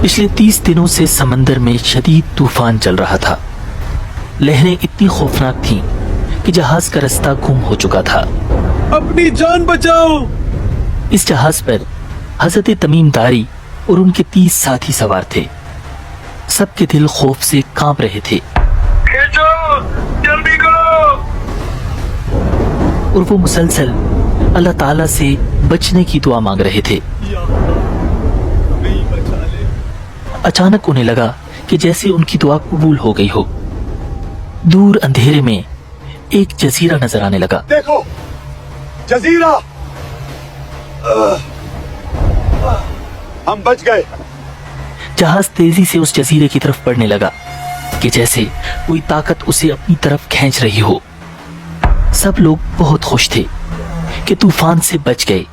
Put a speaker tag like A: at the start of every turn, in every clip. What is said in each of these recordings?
A: पिछले 30 दिनों से समंदर में शदीद तूफान चल रहा था। लहरें इतनी खौफनाक थीं कि जहाज का रास्ता गुम हो चुका था।
B: अपनी जान बचाओ।
A: इस जहाज पर हजरत तमीम दारी और उनके 30 साथी सवार थे। सबके दिल खौफ से कांप रहे थे।
B: खींचो, जल्दी करो।
A: और वो मुसलसल अल्लाह ताला से बचने की दुआ मांग रहे थे। अचानक उन्हें लगा कि जैसे उनकी दुआ कबूल हो गई हो। दूर अंधेरे में एक जजीरा नजर आने लगा।
B: देखो, जजीरा। हम बच गए।
A: जहाज तेजी से उस जजीरे की तरफ बढ़ने लगा कि जैसे कोई ताकत उसे अपनी तरफ खींच रही हो। सब लोग बहुत खुश थे कि तूफान से बच गए,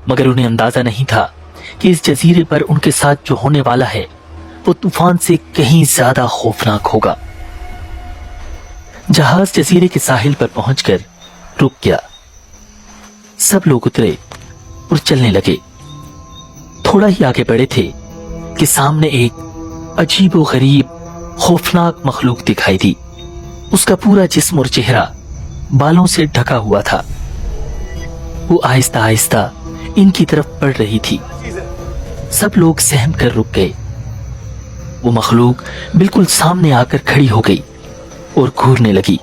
A: मगर उन्हें अंदाजा नहीं था कि इस जजीरे पर उनके साथ जो होने वाला है वो तूफान से कहीं ज्यादा खौफनाक होगा। जहाज जजीरे के साहिल पर पहुंचकर रुक गया। सब लोग उतरे और चलने लगे। थोड़ा ही आगे बढ़े थे कि सामने एक अजीबो गरीब खौफनाक मखलूक दिखाई दी। उसका पूरा जिस्म और चेहरा बालों से ढका हुआ था। वो आहिस्ता आहिस्ता इनकी तरफ बढ़ रही थी। सब लोग सहम कर रुक गए। वो मखलूक बिल्कुल सामने आकर खड़ी हो गई और घूरने लगी।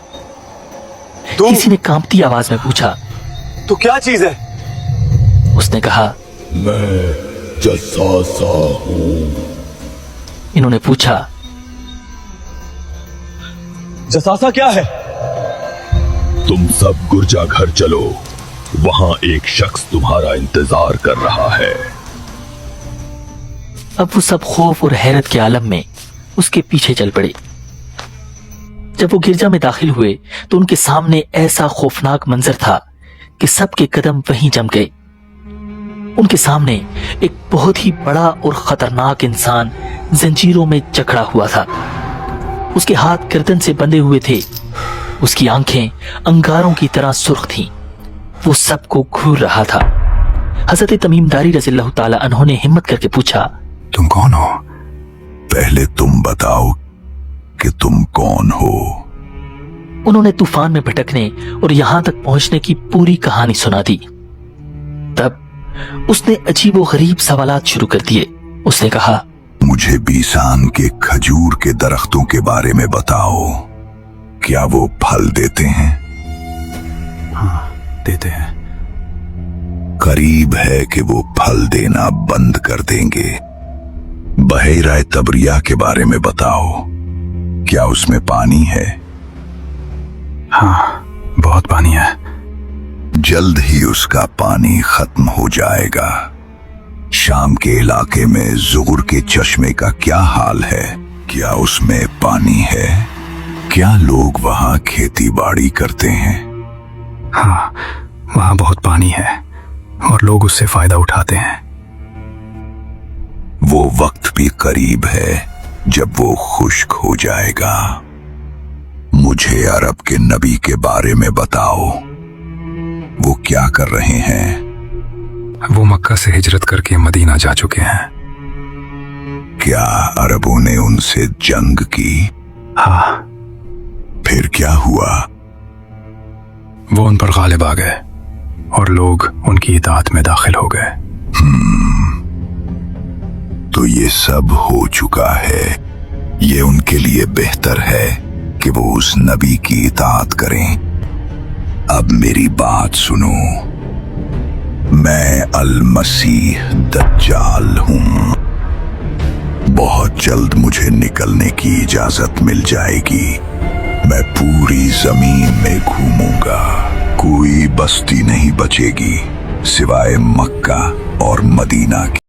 A: किसी ने कांपती आवाज में पूछा,
B: तो क्या चीज है?
A: उसने कहा,
C: मैं जसासा हूँ।
A: इन्होंने पूछा,
B: जसासा क्या है?
C: तुम सब गुर्जा घर चलो, वहां एक शख्स तुम्हारा इंतजार कर रहा है।
A: अब वो सब खौफ और हैरत के आलम में उसके पीछे चल पड़े। जब वो गिरजा में दाखिल हुए तो उनके सामने ऐसा खौफनाक मंजर था कि सबके कदम वहीं जम गए। उनके सामने एक बहुत ही बड़ा और खतरनाक इंसान जंजीरों में जकड़ा हुआ था। उसके हाथ गर्दन से बंधे हुए थे। उसकी आंखें अंगारों की तरह सुर्ख थीं। वो सबको घूर रहा था। हजरत तमीम दारी रज़ियल्लाहु ताला अन्हु ने हिम्मत करके पूछा,
D: तुम कौन हो? पहले तुम बताओ कि तुम कौन हो।
A: उन्होंने तूफान में भटकने और यहां तक पहुंचने की पूरी कहानी सुना दी। तब उसने अजीबो गरीब सवालात शुरू कर दिए। उसने कहा,
D: मुझे बीसान के खजूर के दरख्तों के बारे में बताओ। क्या वो फल देते हैं?
E: हाँ, देते हैं।
D: करीब है कि वो फल देना बंद कर देंगे। बहेरा तबरिया के बारे में बताओ। क्या उसमें पानी है?
E: हाँ, बहुत पानी है।
D: जल्द ही उसका पानी खत्म हो जाएगा। शाम के इलाके में जुगर के चश्मे का क्या हाल है? क्या उसमें पानी है? क्या लोग वहां खेती बाड़ी करते हैं?
E: हाँ, वहां बहुत पानी है और लोग उससे फायदा उठाते हैं।
D: वो वक्त भी करीब है जब वो खुश्क हो जाएगा। मुझे अरब के नबी के बारे में बताओ। वो क्या कर रहे हैं?
E: वो मक्का से हिजरत करके मदीना जा चुके हैं।
D: क्या अरबों ने उनसे जंग की?
E: हाँ।
D: फिर क्या हुआ?
E: वो उन पर गालिब आ गए और लोग उनकी इताअत में दाखिल हो गए।
D: तो ये सब हो चुका है। ये उनके लिए बेहतर है कि वो उस नबी की इताअत करें। अब मेरी बात सुनो। मैं अल मसीह दज्जाल हूं। बहुत जल्द मुझे निकलने की इजाजत मिल जाएगी। मैं पूरी जमीन में घूमूंगा। कोई बस्ती नहीं बचेगी सिवाय मक्का और मदीना की।